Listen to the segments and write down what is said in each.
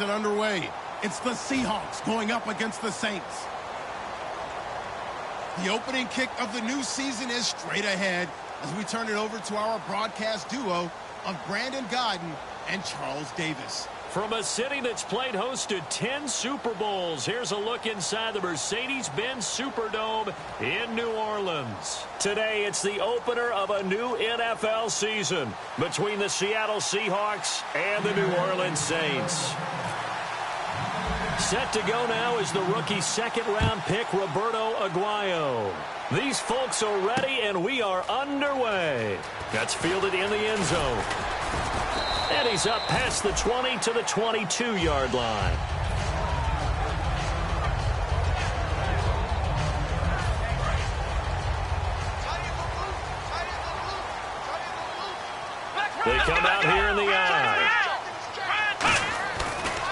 season underway. It's the Seahawks going up against the Saints. The opening kick of the new season is straight ahead as we turn it over to our broadcast duo of Brandon Godden and Charles Davis. From a city that's played host to 10 Super Bowls, here's a look inside the Mercedes-Benz Superdome in New Orleans. Today, it's the opener of a new NFL season between the Seattle Seahawks and the New Orleans Saints. Set to go now is the rookie second-round pick, Roberto Aguayo. These folks are ready, and we are underway. That's fielded in the end zone. And he's up past the 20 to the 22-yard line. They come out here in the eye.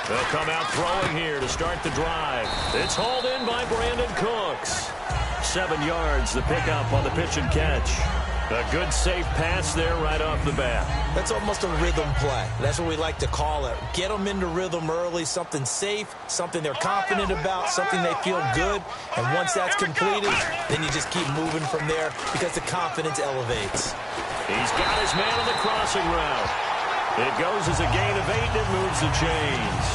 They'll come out throwing here to start the drive. It's hauled in by Brandon Cooks. 7 yards, the pickup on the pitch and catch. A good, safe pass there right off the bat. That's almost a rhythm play. That's what we like to call it. Get them into rhythm early, something safe, something they're confident about, something they feel good. And once that's completed, then you just keep moving from there because the confidence elevates. He's got his man on the crossing route. It goes as a gain of 8, and it moves the chains.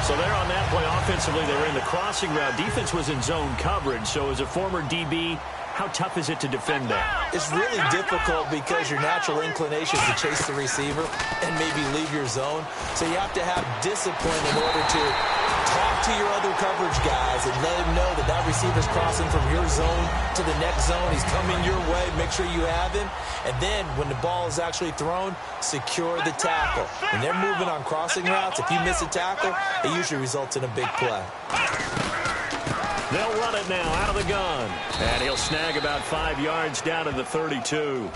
So there on that play, offensively, they were in the crossing route. Defense was in zone coverage, so as a former DB, how tough is it to defend that? It's really difficult because your natural inclination is to chase the receiver and maybe leave your zone. So you have to have discipline in order to talk to your other coverage guys and let them know that that receiver's crossing from your zone to the next zone. He's coming your way. Make sure you have him. And then when the ball is actually thrown, secure the tackle. When they're moving on crossing routes, if you miss a tackle, it usually results in a big play. They'll run it now out of the gun. And he'll snag about 5 yards down to the 32.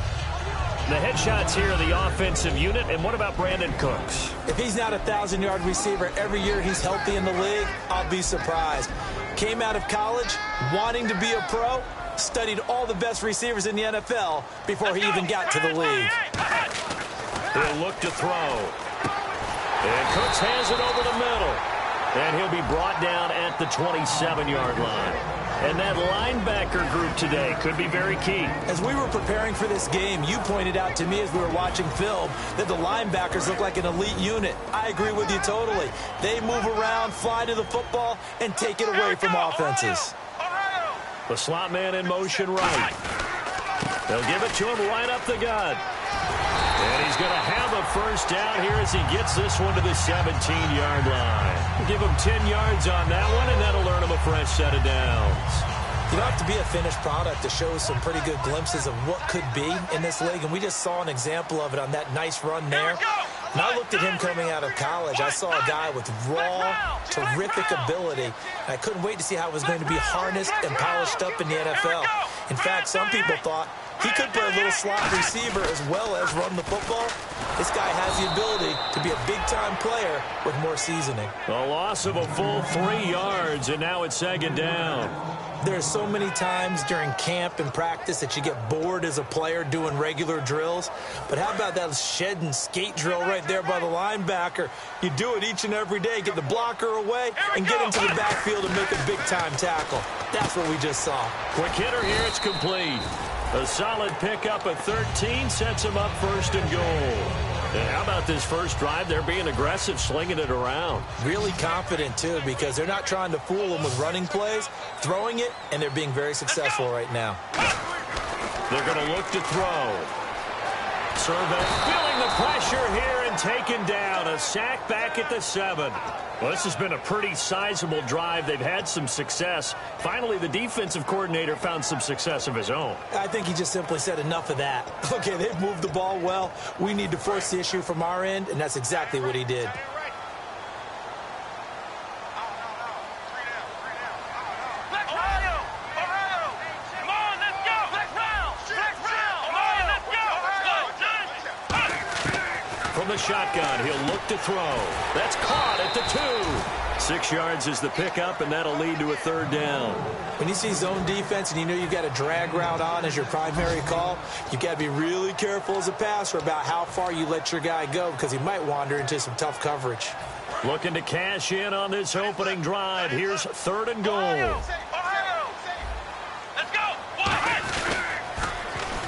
The headshots here are the offensive unit. And what about Brandon Cooks? If he's not a 1,000-yard receiver every year he's healthy in the league, I'll be surprised. Came out of college wanting to be a pro, studied all the best receivers in the NFL before he even got to the league. He'll look to throw. And Cooks has it over the middle. And he'll be brought down at the 27-yard line. And that linebacker group today could be very key. As we were preparing for this game, you pointed out to me as we were watching film that the linebackers look like an elite unit. I agree with you totally. They move around, fly to the football, and take it away from offenses. The slot man in motion right. They'll give it to him right up the gut. And he's going to have a first down here as he gets this one to the 17-yard line. Give him 10 yards on that one, and that'll earn him a fresh set of downs. You don't have to be a finished product to show some pretty good glimpses of what could be in this league, and we just saw an example of it on that nice run there. When I looked at him coming out of college, I saw a guy with raw, terrific ability. I couldn't wait to see how it was going to be harnessed and polished up in the NFL. In fact, some people thought he could play a little slot receiver as well as run the football. This guy has the ability to be a big-time player with more seasoning. A loss of a full 3 yards, and now it's second down. There are so many times during camp and practice that you get bored as a player doing regular drills. But how about that shed and skate drill right there by the linebacker? You do it each and every day. Get the blocker away and get into the backfield and make a big-time tackle. That's what we just saw. Quick hitter here. It's complete. A solid pickup at 13 sets him up first and goal. And how about this first drive? They're being aggressive, slinging it around. Really confident, too, because they're not trying to fool them with running plays, throwing it, and they're being very successful right now. They're going to look to throw. Survey feeling the pressure here and taken down. A sack back at the 7. Well, this has been a pretty sizable drive. They've had some success. Finally, the defensive coordinator found some success of his own. I think he just simply said enough of that. Okay, they've moved the ball well. We need to force the issue from our end, and that's exactly what he did. From the shotgun, he'll look to throw. That's caught at the 2. 6 yards is the pickup, and that'll lead to a third down. When you see zone defense and you know you've got a drag route on as your primary call, you've got to be really careful as a passer about how far you let your guy go because he might wander into some tough coverage. Looking to cash in on this opening drive. Here's 3rd and goal.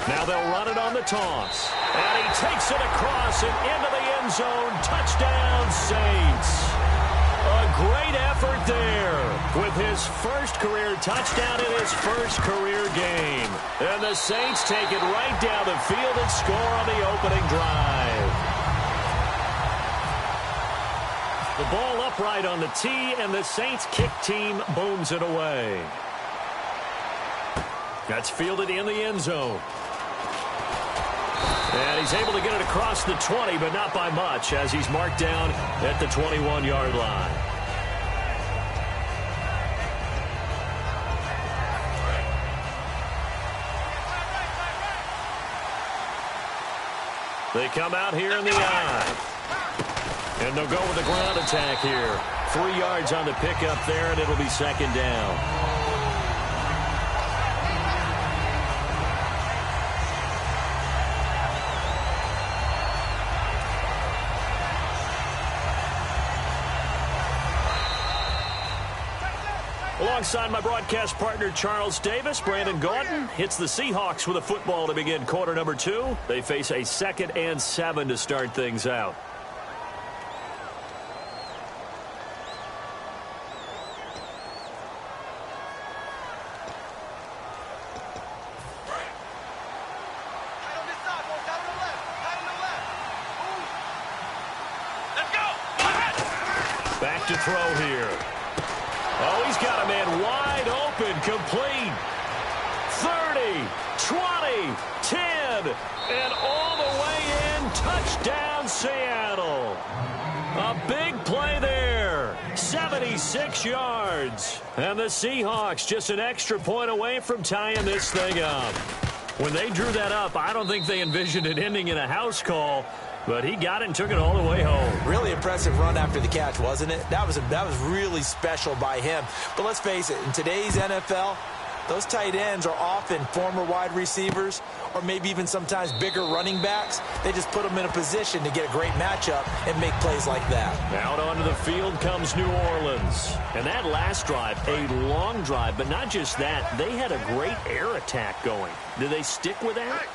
Now they'll run it on the toss. And he takes it across and into the end zone. Touchdown, Saints. A great effort there with his first career touchdown in his first career game. And the Saints take it right down the field and score on the opening drive. The ball upright on the tee, and the Saints kick team booms it away. That's fielded in the end zone. And he's able to get it across the 20, but not by much, as he's marked down at the 21-yard line. They come out here in the eye. And they'll go with the ground attack here. 3 yards on the pickup there, and it'll be 2nd down. Alongside my broadcast partner, Charles Davis, Brandon Gaudin hits the Seahawks with a football to begin quarter number 2. They face a 2nd and 7 to start things out. Back to throw here. Oh, he's got a man wide open, complete. 30, 20, 10, and all the way in. Touchdown, Seattle. A big play there. 76 yards. And the Seahawks just an extra point away from tying this thing up. When they drew that up, I don't think they envisioned it ending in a house call. But he got it and took it all the way home. Really impressive run after the catch, wasn't it? That was really special by him. But let's face it, in today's NFL, those tight ends are often former wide receivers or maybe even sometimes bigger running backs. They just put them in a position to get a great matchup and make plays like that. Out onto the field comes New Orleans. And that last drive, a long drive, but not just that. They had a great air attack going. Did they stick with that?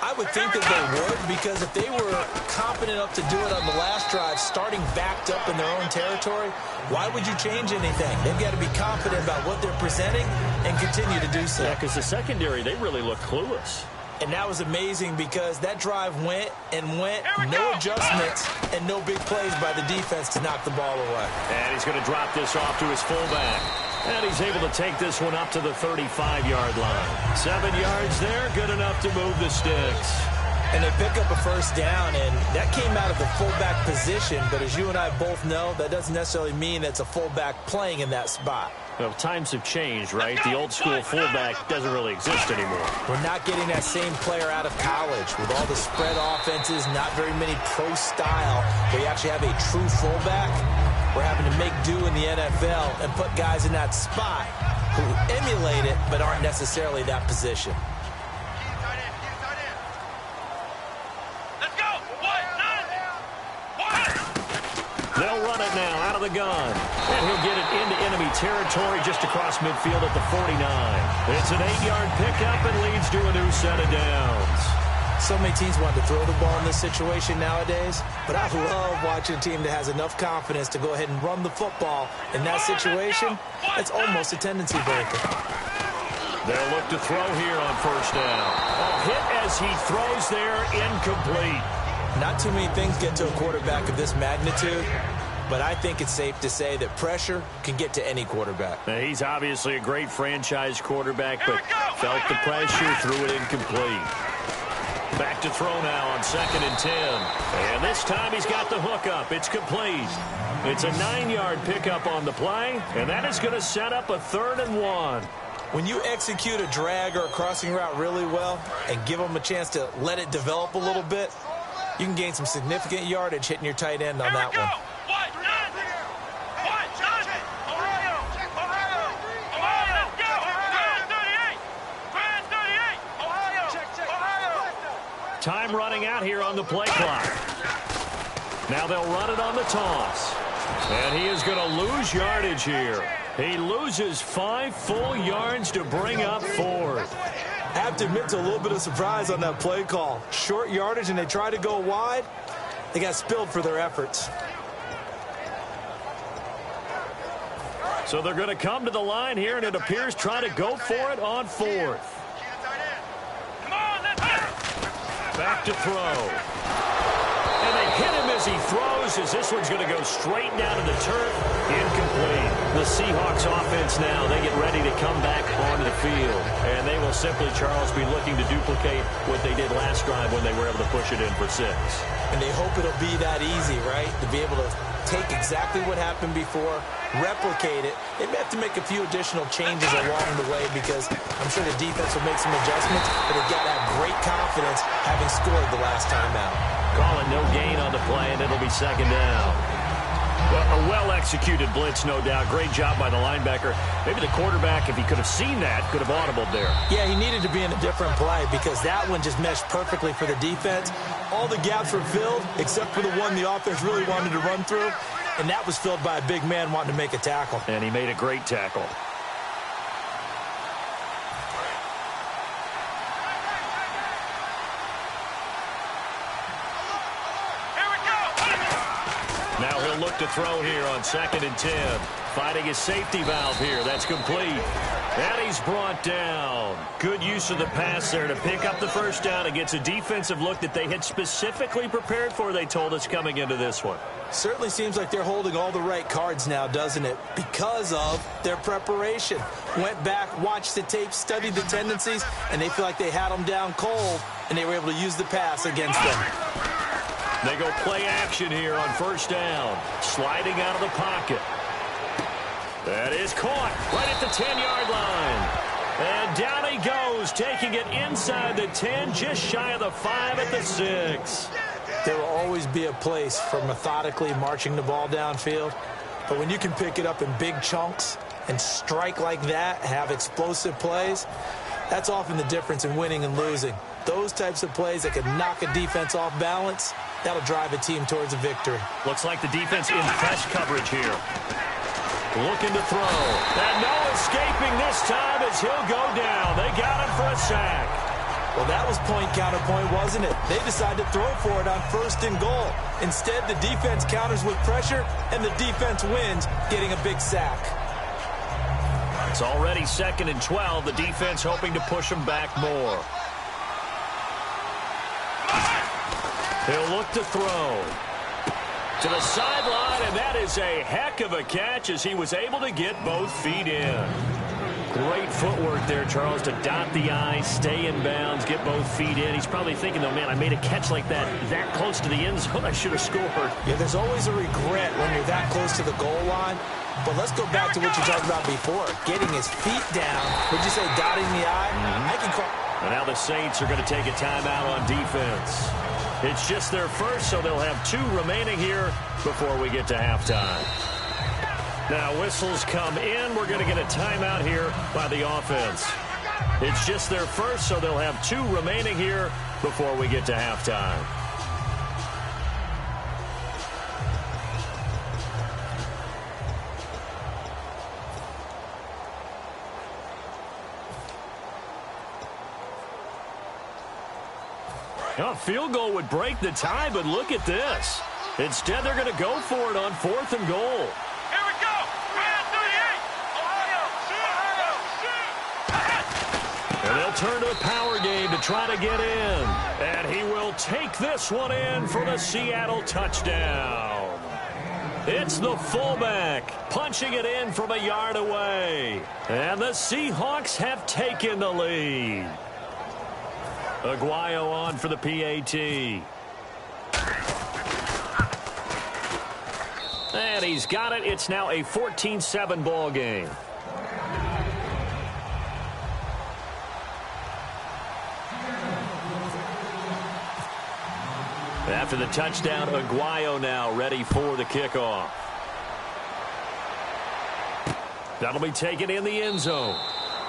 I would think that they would, because if they were confident enough to do it on the last drive, starting backed up in their own territory, why would you change anything? They've got to be confident about what they're presenting and continue to do so. Yeah, because the secondary, they really look clueless. And that was amazing because that drive went and went, no adjustments and no big plays by the defense to knock the ball away. And he's going to drop this off to his fullback. And he's able to take this one up to the 35-yard line. 7 yards there, good enough to move the sticks. And they pick up a first down, and that came out of the fullback position. But as you and I both know, that doesn't necessarily mean it's a fullback playing in that spot. Well, times have changed, right? The old-school fullback doesn't really exist anymore. We're not getting that same player out of college. With all the spread offenses, not very many pro style, where you actually have a true fullback. We're having to make do in the NFL and put guys in that spot who emulate it but aren't necessarily that position. Let's go! They'll run it now out of the gun. And he'll get it into enemy territory just across midfield at the 49. It's an 8-yard pickup and leads to a new set of downs. So many teams want to throw the ball in this situation nowadays, but I love watching a team that has enough confidence to go ahead and run the football in that situation. It's almost a tendency breaker. They'll look to throw here on first down. A hit as he throws there, incomplete. Not too many things get to a quarterback of this magnitude, but I think it's safe to say that pressure can get to any quarterback. Now, he's obviously a great franchise quarterback, but felt the pressure, threw it incomplete. Back to throw now on 2nd and 10. And this time he's got the hook up. It's complete. It's a 9-yard pickup on the play, and that is going to set up a 3rd and 1. When you execute a drag or a crossing route really well and give them a chance to let it develop a little bit, you can gain some significant yardage hitting your tight end on that one. Time running out here on the play clock. Now they'll run it on the toss. And he is going to lose yardage here. He loses 5 full yards to bring up 4th. I have to admit to a little bit of surprise on that play call. Short yardage, and they try to go wide. They got spilled for their efforts. So they're going to come to the line here, and it appears try to go for it on 4th. Back to throw. And they hit him as he throws, as this one's going to go straight down to the turf. Incomplete. The Seahawks offense now, they get ready to come back onto the field. And they will simply, Charles, be looking to duplicate what they did last drive when they were able to push it in for 6. And they hope it'll be that easy, right? To be able to take exactly what happened before, replicate it. They may have to make a few additional changes along the way because I'm sure the defense will make some adjustments, but they've got to have great confidence having scored the last time out. Calling no gain on the play, and it'll be 2nd down. Well, a well-executed blitz, no doubt. Great job by the linebacker. Maybe the quarterback, if he could have seen that, could have audibled there. Yeah, he needed to be in a different play because that one just meshed perfectly for the defense. All the gaps were filled except for the one the offense really wanted to run through, and that was filled by a big man wanting to make a tackle. And he made a great tackle. Now he'll look to throw here on 2nd and 10. Finding his safety valve here. That's complete. And he's brought down. Good use of the pass there to pick up the first down. It gets a defensive look that they had specifically prepared for, they told us, coming into this one. Certainly seems like they're holding all the right cards now, doesn't it? Because of their preparation. Went back, watched the tape, studied the tendencies, and they feel like they had them down cold, and they were able to use the pass against them. They go play action here on 1st down. Sliding out of the pocket. That is caught right at the 10-yard line. And down he goes, taking it inside the 10, just shy of the 5 at the 6. There will always be a place for methodically marching the ball downfield. But when you can pick it up in big chunks and strike like that, have explosive plays, that's often the difference in winning and losing. Those types of plays that can knock a defense off balance, that'll drive a team towards a victory. Looks like the defense in press coverage here. Looking to throw. And no escaping this time as he'll go down. They got him for a sack. Well, that was point counterpoint, wasn't it? They decided to throw for it on 1st and goal. Instead, the defense counters with pressure, and the defense wins, getting a big sack. It's already 2nd and 12. The defense hoping to push them back more. He'll look to throw. To the sideline, and that is a heck of a catch as he was able to get both feet in. Great footwork there, Charles, to dot the I, stay in bounds, get both feet in. He's probably thinking, though, man, I made a catch like that close to the end zone. I should have scored. Yeah, there's always a regret when you're that close to the goal line. But let's go back to what you talked about before. Getting his feet down. Would you say dotting the I? I can call. And now the Saints are going to take a timeout on defense. It's just their first, so they'll have 2 remaining here before we get to halftime. Now whistles come in. We're going to get a timeout here by the offense. It's just their first, so they'll have 2 remaining here before we get to halftime. A field goal would break the tie, but look at this. Instead, they're going to go for it on 4th and goal. Here we go. And they'll turn to the power game to try to get in. And he will take this one in for the Seattle touchdown. It's the fullback punching it in from a yard away. And the Seahawks have taken the lead. Aguayo on for the PAT. And he's got it. It's now a 14-7 ball game. After the touchdown, Aguayo now ready for the kickoff. That'll be taken in the end zone.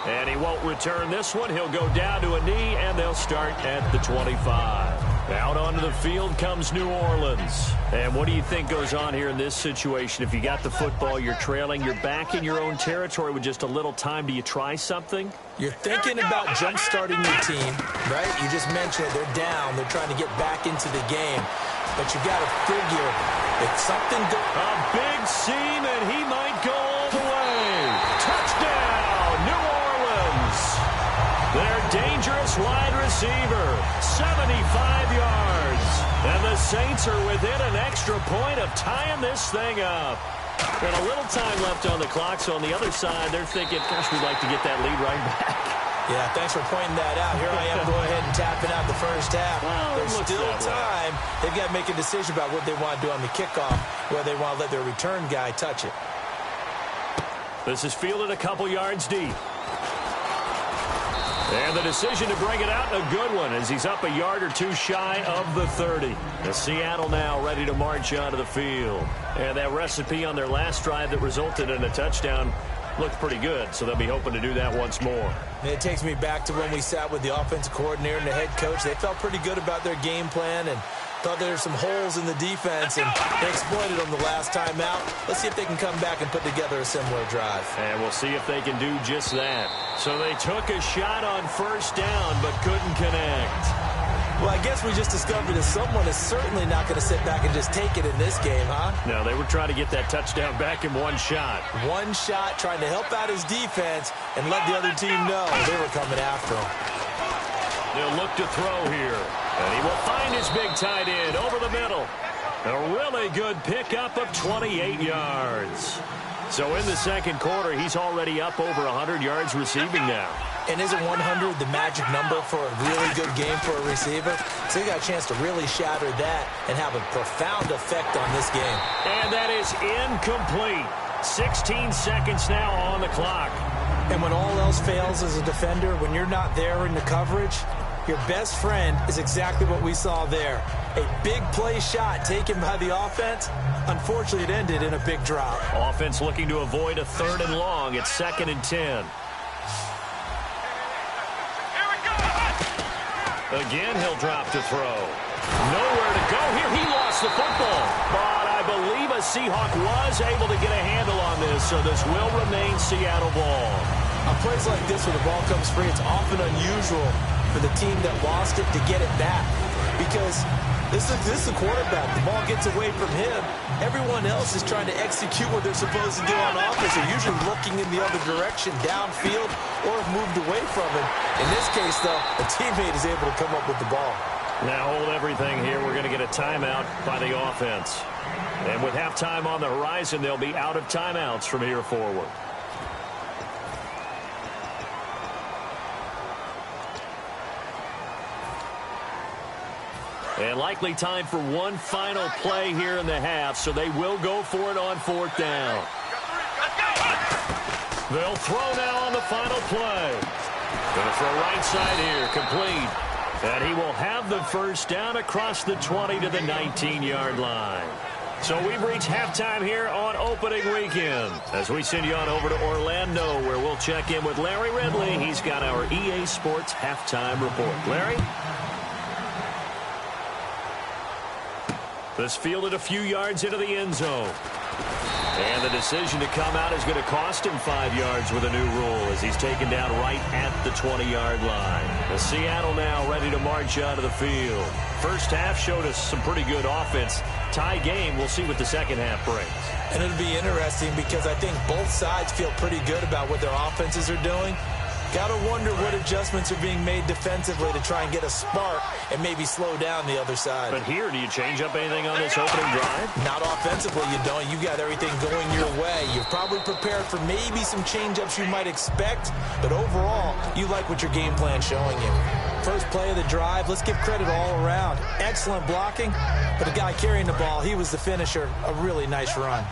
And he won't return this one. He'll go down to a knee, and they'll start at the 25. Out onto the field comes New Orleans. And what do you think goes on here in this situation? If you got the football, you're trailing, you're back in your own territory with just a little time. Do you try something? You're thinking about jump-starting your team, right? You just mentioned it. They're down. They're trying to get back into the game. But you got to figure if something goes... A big seam, and he might go all the way. Touchdown, New Orleans. Their dangerous wide receiver, 75 yards. And the Saints are within an extra point of tying this thing up. And a little time left on the clock, so on the other side, they're thinking, gosh, we'd like to get that lead right back. Yeah, thanks for pointing that out. Here I am going ahead and tapping out the first half. Well, there's still time. They've got to make a decision about what they want to do on the kickoff, whether they want to let their return guy touch it. This is fielded a couple yards deep. And the decision to bring it out, a good one, as he's up a yard or two shy of the 30. The Seattle now ready to march onto the field. And that recipe on their last drive that resulted in a touchdown looked pretty good, so they'll be hoping to do that once more. And it takes me back to when we sat with the offensive coordinator and the head coach. They felt pretty good about their game plan and thought there were some holes in the defense, and they exploited them the last time out. Let's see if they can come back and put together a similar drive. And we'll see if they can do just that. So they took a shot on first down, but couldn't connect. Well, I guess we just discovered that someone is certainly not going to sit back and just take it in this game, huh? No, they were trying to get that touchdown back in one shot. One shot, trying to help out his defense and let the other team know they were coming after him. They'll look to throw here. And he will find his big tight end over the middle. A really good pickup of 28 yards. So in the second quarter, he's already up over 100 yards receiving now. And isn't 100 the magic number for a really good game for a receiver? So he got a chance to really shatter that and have a profound effect on this game. And that is incomplete. 16 seconds now on the clock. And when all else fails as a defender, when you're not there in the coverage, your best friend is exactly what we saw there. A big play shot taken by the offense. Unfortunately, it ended in a big drop. Offense looking to avoid a 3rd and long. It's 2nd and 10. Again, he'll drop to throw. Nowhere to go here. He lost the football. But I believe a Seahawk was able to get a handle on this, so this will remain Seattle ball. On plays like this where the ball comes free, it's often unusual for the team that lost it to get it back. Because this is the quarterback. The ball gets away from him. Everyone else is trying to execute what they're supposed to do on offense. They're usually looking in the other direction, downfield, or have moved away from him. In this case, though, a teammate is able to come up with the ball. Now hold everything here. We're going to get a timeout by the offense. And with halftime on the horizon, they'll be out of timeouts from here forward. And likely time for one final play here in the half, so they will go for it on 4th down. They'll throw now on the final play. Going to throw right side here, complete. And he will have the first down across the 20 to the 19-yard line. So we've reached halftime here on opening weekend as we send you on over to Orlando, where we'll check in with Larry Ridley. He's got our EA Sports halftime report. Larry? This fielded a few yards into the end zone. And the decision to come out is going to cost him 5 yards with a new rule as he's taken down right at the 20-yard line. The Seattle now ready to march onto the field. First half showed us some pretty good offense. Tie game, we'll see what the second half brings. And it'll be interesting because I think both sides feel pretty good about what their offenses are doing. Got to wonder what adjustments are being made defensively to try and get a spark and maybe slow down the other side. But here, do you change up anything on this opening drive? Not offensively, you don't. You got everything going your way. You're probably prepared for maybe some change-ups you might expect, but overall, you like what your game plan's showing you. First play of the drive, let's give credit all around. Excellent blocking, but the guy carrying the ball, he was the finisher. A really nice run.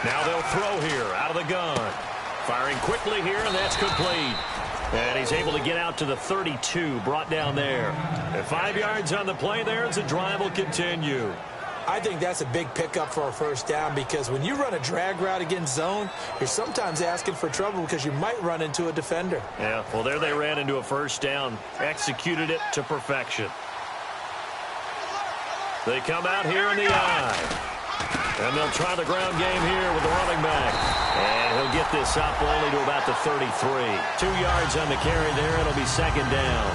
Now they'll throw here out of the gun. Firing quickly here, and that's complete. And he's able to get out to the 32, brought down there. And 5 yards on the play there as the drive will continue. I think that's a big pickup for a first down because when you run a drag route against zone, you're sometimes asking for trouble because you might run into a defender. Yeah, well, there they ran into a first down, executed it to perfection. They come out here in the eye. And they'll try the ground game here with the running back. And he'll get this up only to about the 33. 2 yards on the carry there. It'll be second down.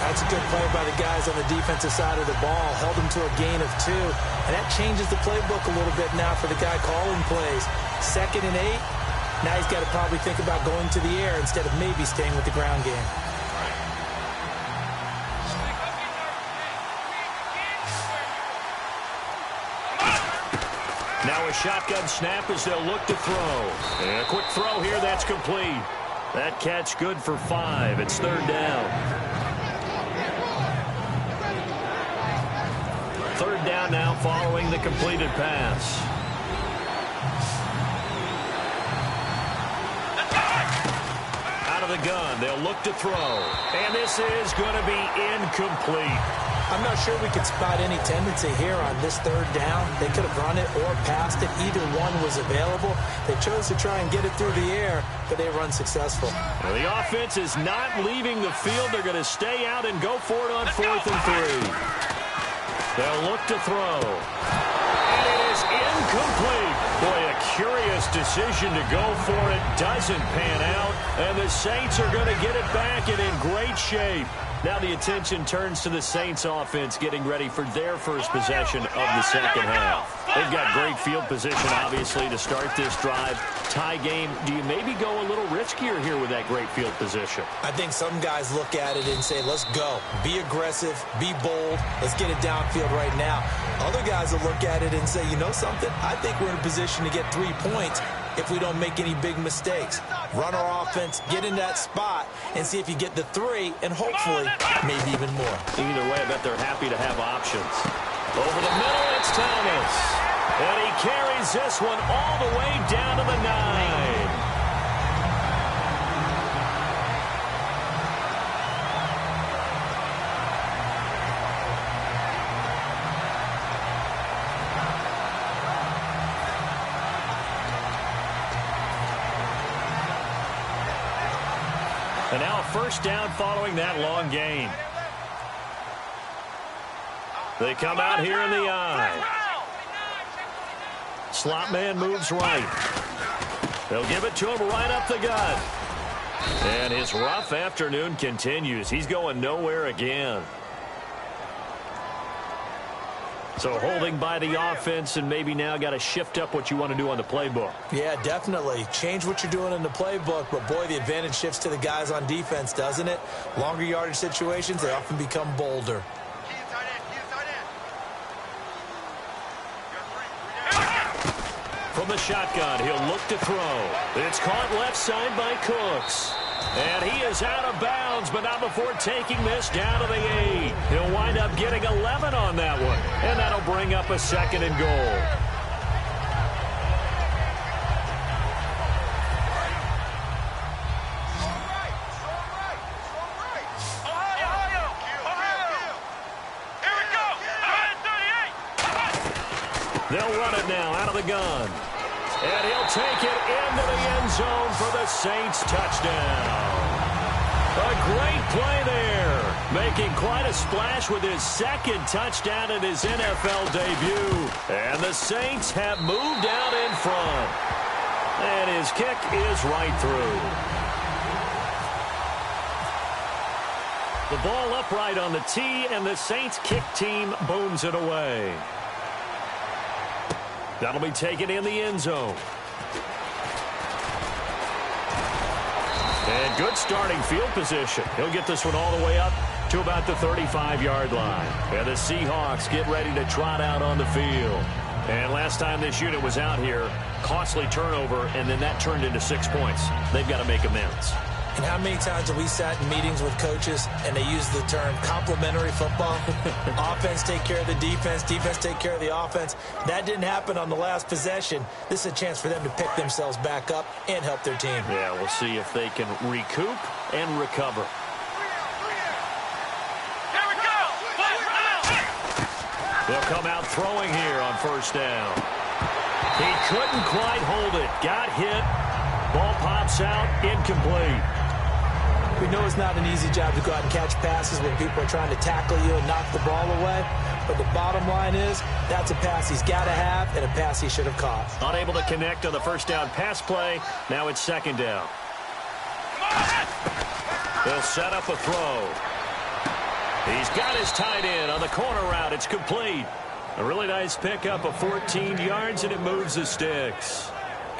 That's a good play by the guys on the defensive side of the ball. Held them to a gain of 2. And that changes the playbook a little bit now for the guy calling plays. 2nd and 8. Now he's got to probably think about going to the air instead of maybe staying with the ground game. Now a shotgun snap as they'll look to throw. And a quick throw here, that's complete. That catch good for 5. It's 3rd down. 3rd down now following the completed pass. Out of the gun, they'll look to throw. And this is going to be incomplete. I'm not sure we could spot any tendency here on this 3rd down. They could have run it or passed it. Either one was available. They chose to try and get it through the air, but they run successful. Well, the offense is not leaving the field. They're going to stay out and go for it on 4th and 3. They'll look to throw. And it is incomplete. Boy, a curious decision to go for it. Doesn't pan out. And the Saints are going to get it back and in great shape. Now the attention turns to the Saints offense getting ready for their first possession of the second half. They've got great field position, obviously, to start this drive. Tie game. Do you maybe go a little riskier here with that great field position? I think some guys look at it and say, let's go. Be aggressive. Be bold. Let's get it downfield right now. Other guys will look at it and say, you know something? I think we're in a position to get 3 points if we don't make any big mistakes. Run our offense, get in that spot, and see if you get the 3, and hopefully maybe even more. Either way, I bet they're happy to have options. Over the middle, it's Thomas. And he carries this one all the way down to the 9. And now a first down following that long gain. They come out here in the eye. Slot man moves right. They'll give it to him right up the gut. And his rough afternoon continues. He's going nowhere again. So holding by the offense, and maybe now got to shift up what you want to do on the playbook. Yeah, definitely. Change what you're doing in the playbook, but boy, the advantage shifts to the guys on defense, doesn't it? Longer yardage situations, they often become bolder. From the shotgun, he'll look to throw. It's caught left side by Cooks. And he is out of bounds, but not before taking this down to the 8. He'll wind up getting 11 on that one. And that'll bring up a 2nd and goal. They'll run it now out of the gun. And he'll take it into the end zone for the Saints touchdown. A great play there. Making quite a splash with his 2nd touchdown in his NFL debut. And the Saints have moved out in front. And his kick is right through. The ball upright on the tee, and the Saints kick team booms it away. That'll be taken in the end zone. And good starting field position. He'll get this one all the way up to about the 35-yard line. And the Seahawks get ready to trot out on the field. And last time this unit was out here, costly turnover, and then that turned into 6 points. They've got to make amends. And how many times have we sat in meetings with coaches and they use the term complementary football? Offense take care of the defense, defense take care of the offense. That didn't happen on the last possession. This is a chance for them to pick themselves back up and help their team. Yeah, we'll see if they can recoup and recover. They'll come out throwing here on first down. He couldn't quite hold it. Got hit. Ball pops out. Incomplete. We know it's not an easy job to go out and catch passes when people are trying to tackle you and knock the ball away. But the bottom line is, that's a pass he's got to have and a pass he should have caught. Unable to connect on the first down pass play. Now it's second down. They'll set up a throw. He's got his tight end on the corner route. It's complete. A really nice pickup of 14 yards, and it moves the sticks.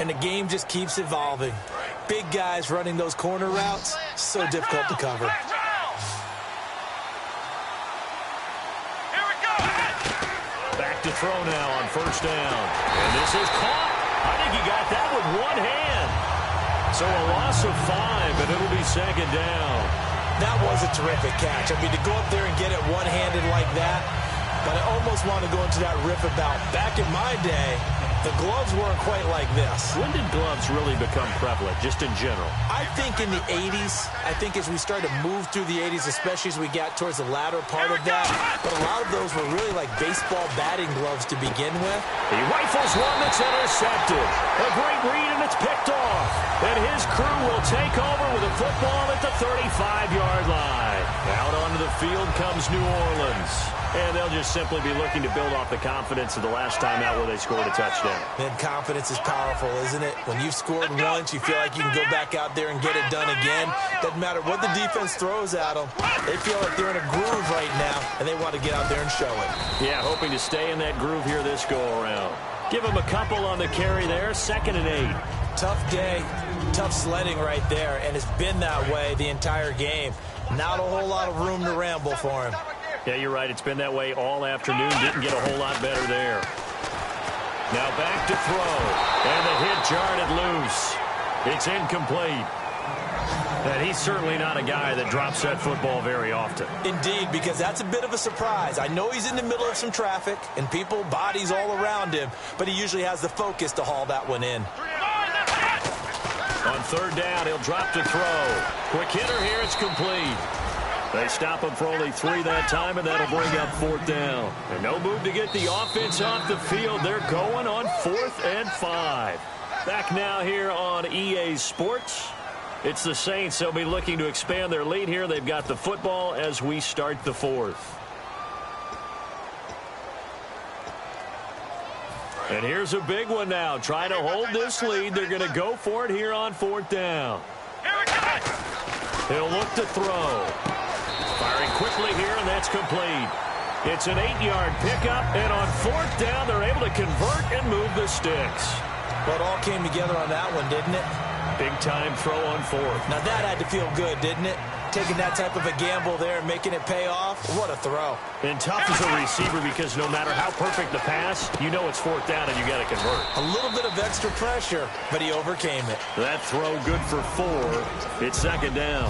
And the game just keeps evolving. Big guys running those corner routes, so difficult to cover. Back to throw now on first down. And this is caught. I think he got that with one hand. So a loss of 5, and it'll be second down. That was a terrific catch. I mean, to go up there and get it one-handed like that, but I almost want to go into that riff about back in my day, the gloves weren't quite like this. When did gloves really become prevalent, just in general? I think in the 80s. I think as we started to move through the 80s, especially as we got towards the latter part of that. But a lot of those were really like baseball batting gloves to begin with. He rifles one that's intercepted. A great read, and it's picked off. And his crew will take over with a football at the 35-yard line. Out onto the field comes New Orleans. And they'll just simply be looking to build off the confidence of the last time out where they scored a touchdown. And confidence is powerful, isn't it? When you've scored once, you feel like you can go back out there and get it done again. Doesn't matter what the defense throws at them. They feel like they're in a groove right now, and they want to get out there and show it. Yeah, hoping to stay in that groove here this go-around. Give him a couple on the carry there, 2nd and 8. Tough day, tough sledding right there, and it's been that way the entire game. Not a whole lot of room to ramble for him. Yeah, you're right. It's been that way all afternoon. Didn't get a whole lot better there. Now back to throw. And the hit jarred it loose. It's incomplete. And he's certainly not a guy that drops that football very often. Indeed, because that's a bit of a surprise. I know he's in the middle of some traffic and people, bodies all around him, but he usually has the focus to haul that one in. On 3rd down, he'll drop to throw. Quick hitter here. It's complete. They stop him for only 3 that time, and that'll bring up 4th down. And no move to get the offense off the field. They're going on 4th and 5. Back now here on EA Sports. It's the Saints. They'll be looking to expand their lead here. They've got the football as we start the 4th. And here's a big one now. Trying to hold this lead. They're going to go for it here on 4th down. He'll look to throw. Firing quickly here, and that's complete. It's an 8-yard pickup, and on 4th down, they're able to convert and move the sticks. Well, it all came together on that one, didn't it? Big-time throw on 4th. Now, that had to feel good, didn't it? Taking that type of a gamble there and making it pay off. What a throw. And tough as a receiver because no matter how perfect the pass, you know it's 4th down and you got to convert. A little bit of extra pressure, but he overcame it. That throw good for 4. It's 2nd down.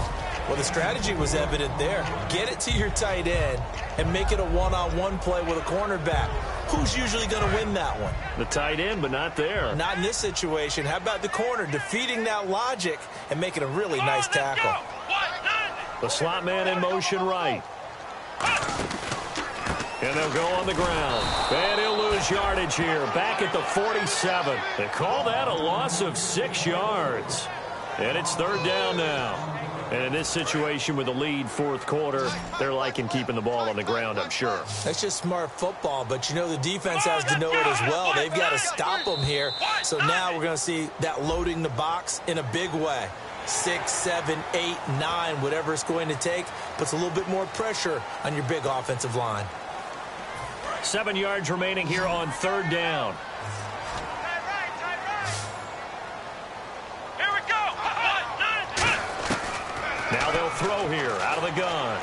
Well, the strategy was evident there. Get it to your tight end and make it a one-on-one play with a cornerback. Who's usually going to win that one? The tight end, but not there. Not in this situation. How about the corner defeating that logic and making a really nice tackle? The slot man in motion right. And they'll go on the ground. And he'll lose yardage here. Back at the 47. They call that a loss of 6 yards. And it's 3rd down now. And in this situation with the lead 4th quarter, they're liking keeping the ball on the ground, I'm sure. That's just smart football, but you know the defense has to know it as well. They've got to stop them here. So now we're going to see that loading the box in a big way. 6, 7, 8, 9, whatever it's going to take, puts a little bit more pressure on your big offensive line. 7 yards remaining here on 3rd down. Now they'll throw here out of the gun.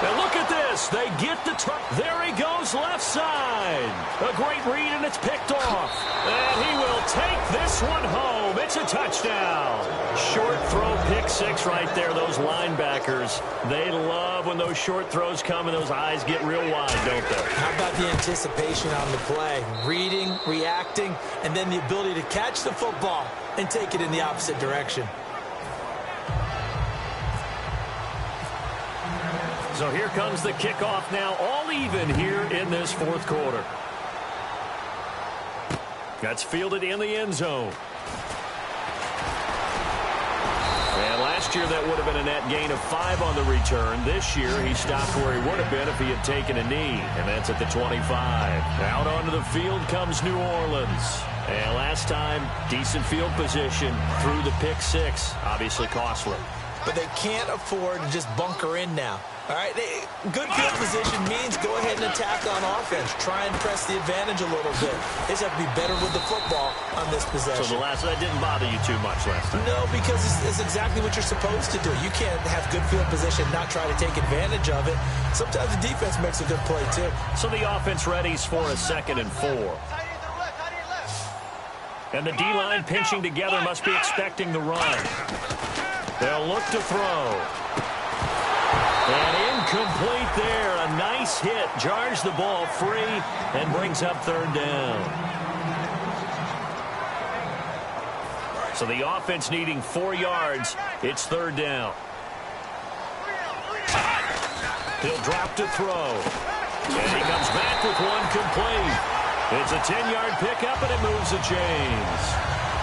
And look at this. They get the turn. There he goes left side. A great read, and it's picked off. And he will take this one home. It's a touchdown. Short throw, pick 6 right there. Those linebackers, they love when those short throws come and those eyes get real wide, don't they? How about the anticipation on the play? Reading, reacting, and then the ability to catch the football and take it in the opposite direction. So here comes the kickoff now, all even here in this fourth quarter. That's fielded in the end zone. And last year that would have been a net gain of 5 on the return. This year he stopped where he would have been if he had taken a knee, and that's at the 25. Out onto the field comes New Orleans. And last time, decent field position through the pick 6, obviously costly. But they can't afford to just bunker in now. All right, good field position means go ahead and attack on offense. Try and press the advantage a little bit. They just have to be better with the football on this possession. So that didn't bother you too much last time? No, because it's exactly what you're supposed to do. You can't have good field position, not try to take advantage of it. Sometimes the defense makes a good play, too. So the offense readies for a 2nd and 4. And the D-line pinching together must be expecting the run. They'll look to throw. And incomplete there. A nice hit. Jars the ball free and brings up 3rd down. So the offense needing 4 yards. It's 3rd down. He'll drop to throw. And he comes back with one complete. It's a 10-yard pickup, and it moves the chains.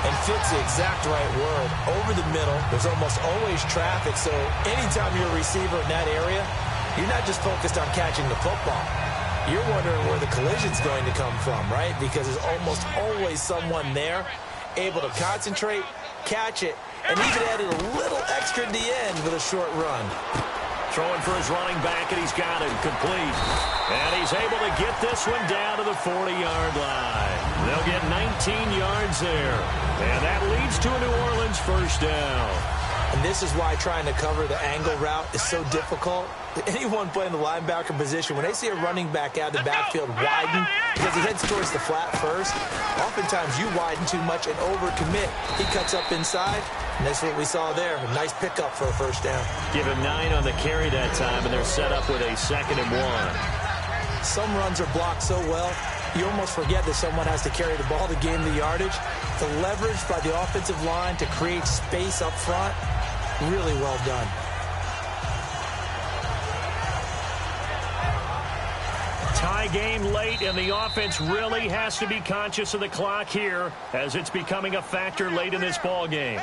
And fits the exact right word. Over the middle, there's almost always traffic, so anytime you're a receiver in that area, you're not just focused on catching the football. You're wondering where the collision's going to come from, right? Because there's almost always someone there able to concentrate, catch it, and even added a little extra at the end with a short run. Throwing for his running back, and he's got it complete. And he's able to get this one down to the 40-yard line. They'll get 19 yards there. And that leads to a New Orleans 1st down. And this is why trying to cover the angle route is so difficult. Anyone playing the linebacker position, when they see a running back out of the backfield widen, because he heads towards the flat first, oftentimes you widen too much and overcommit. He cuts up inside, and that's what we saw there. A nice pickup for a 1st down. Give him 9 on the carry that time, and they're set up with a 2nd and 1. Some runs are blocked so well, you almost forget that someone has to carry the ball to gain the yardage. The leverage by the offensive line to create space up front, really well done. Tie game late, and the offense really has to be conscious of the clock here as it's becoming a factor late in this ball game.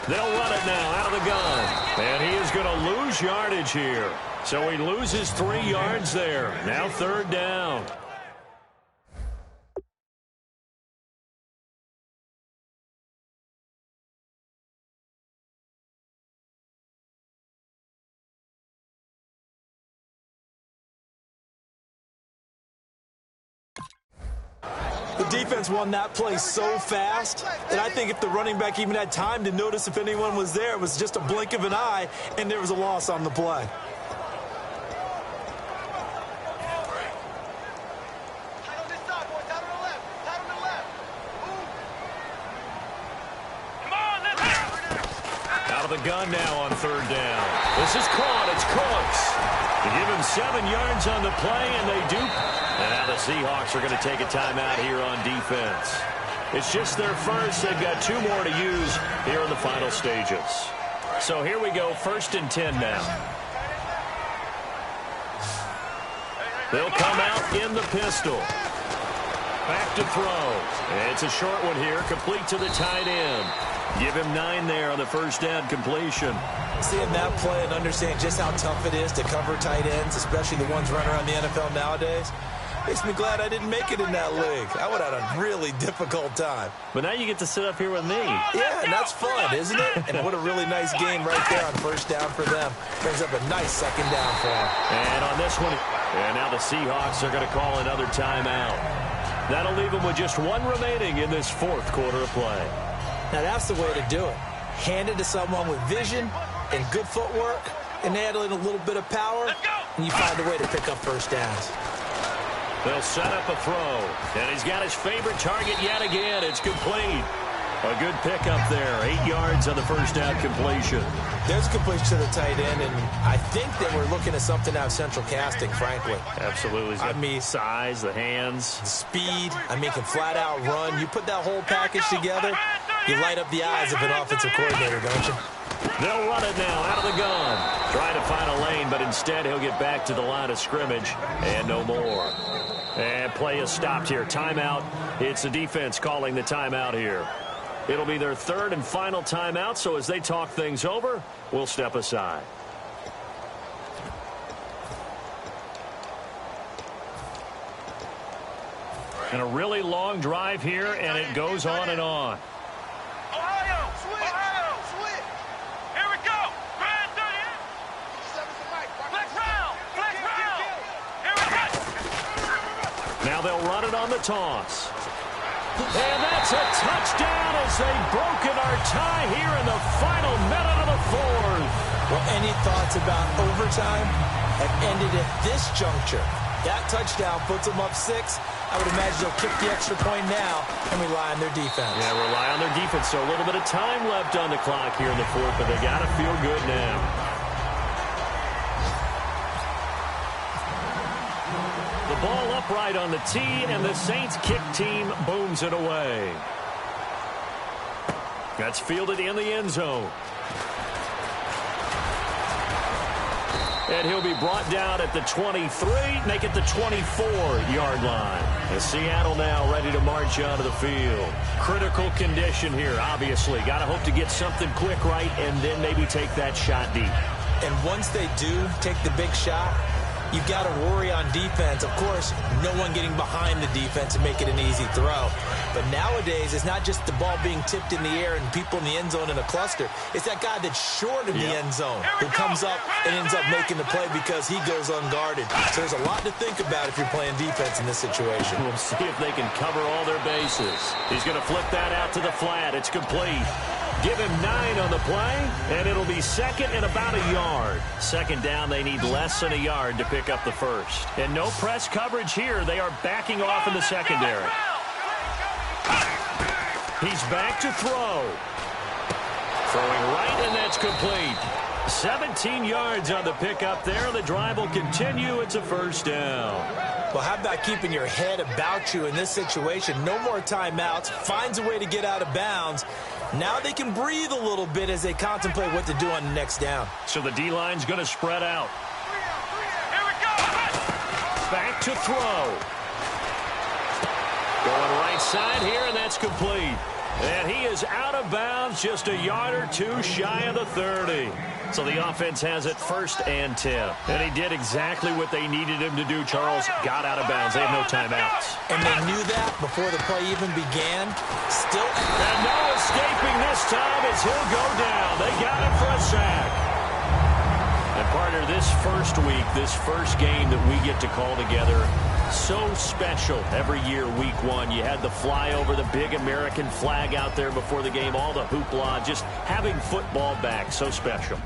They'll run it now out of the gun. And he is going to lose yardage here. So he loses 3 yards there. Now 3rd down. The defense won that play so fast that I think if the running back even had time to notice if anyone was there, it was just a blink of an eye, and there was a loss on the play. Out of the gun now on 3rd down. This is caught. It's Cooks. They give him 7 yards on the play, and they do. And now the Seahawks are going to take a timeout here on defense. It's just their first. They've got 2 more to use here in the final stages. So here we go, 1st and 10 now. They'll come out in the pistol. Back to throw. It's a short one here, complete to the tight end. Give him 9 there on the 1st down completion. Seeing that play and understanding just how tough it is to cover tight ends, especially the ones running around the NFL nowadays, makes me glad I didn't make it in that league. I would have had a really difficult time. But now you get to sit up here with me. Yeah, and that's fun, isn't it? And what a really nice game right there on 1st down for them. Brings up a nice 2nd down for them. And on this one, and now the Seahawks are going to call another timeout. That'll leave them with just 1 remaining in this 4th quarter of play. Now that's the way to do it. Hand it to someone with vision and good footwork, and add in a little bit of power, and you find a way to pick up 1st downs. They'll set up a throw. And he's got his favorite target yet again. It's complete. A good pickup there. 8 yards on the first down completion. There's a completion to the tight end, and I think that we're looking at something out of central casting, frankly. Absolutely. I mean, size, the hands. the speed. I mean, can flat out run. You put that whole package together, you light up the eyes of an offensive coordinator, don't you? They'll run it now out of the gun. Trying to find a lane, but instead he'll get back to the line of scrimmage and no more. And play is stopped here. Timeout. It's the defense calling the timeout here. It'll be their third and final timeout, so as they talk things over, we'll step aside. And a really long drive here, and it goes on and on. Ohio, switch. Here we go. Flex round. Here we go. Now they'll run it on the toss. And that's a touchdown as they've broken our tie here in the final minute of the fourth. Well, any thoughts about overtime have ended at this juncture. That touchdown puts them up 6. I would imagine they'll kick the extra point now and rely on their defense. Yeah, rely on their defense. So a little bit of time left on the clock here in the fourth, but they got to feel good now. The ball upright on the tee, and the Saints kick team booms it away. That's fielded in the end zone. And he'll be brought down at the 23, make it the 24-yard line. And Seattle now ready to march onto the field. Critical condition here, obviously. Got to hope to get something quick right and then maybe take that shot deep. And once they do take the big shot, you've got to worry on defense. Of course, no one getting behind the defense and make it an easy throw. But nowadays, it's not just the ball being tipped in the air and people in the end zone in a cluster. It's that guy that's short of the end zone who comes up and ends up making the play because he goes unguarded. So there's a lot to think about if you're playing defense in this situation. We'll see if they can cover all their bases. He's going to flip that out to the flat. It's complete. Give him 9 on the play, and it'll be second and about a yard. Second down, they need less than a yard to pick up the first. And no press coverage here. They are backing off in the secondary. He's back to throw. Throwing right, and that's complete. 17 yards on the pickup there. The drive will continue. It's a first down. Well, how about keeping your head about you in this situation? No more timeouts. Finds a way to get out of bounds. Now they can breathe a little bit as they contemplate what to do on the next down. So the D-line's going to spread out. Here we go. Back to throw. Going right side here, and that's complete. And he is out of bounds, just a yard or two shy of the 30. So the offense has it first and 10. And he did exactly what they needed him to do, Charles. Got out of bounds. They have no timeouts. And they knew that before the play even began. Still. And no escaping this time as he'll go down. They got him for a sack. And partner, this first week, this first game that we get to call together, so special every year, week 1. You had the flyover, the big American flag out there before the game, all the hoopla, just having football back, so special.